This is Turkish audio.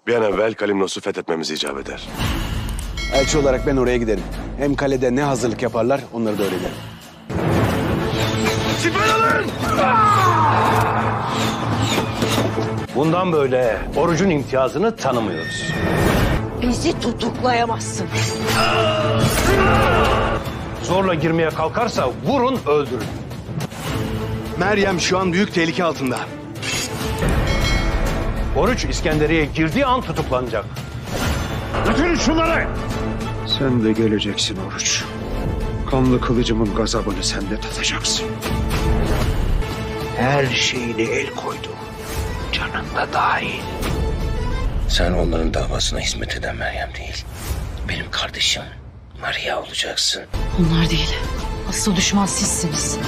Bir an evvel Kalimnos'u fethetmemiz icap eder. Elçi olarak ben oraya giderim. Hem kalede ne hazırlık yaparlar onları da öğrenirim. Siper alın! Bundan böyle orucun imtiyazını tanımıyoruz. Bizi tutuklayamazsın. Zorla girmeye kalkarsa vurun öldürün. Meryem şu an büyük tehlike altında. Oruç İskenderiye'ye girdiği an tutuklanacak. Götürün şunları! Sen de geleceksin Oruç. Kanlı kılıcımın gazabını sen de tadacaksın. Her şeyine el koydu. Canında dahil. Sen onların davasına hizmet eden Meryem değil. Benim kardeşim Maria olacaksın. Onlar değil. Asıl düşman sizsiniz.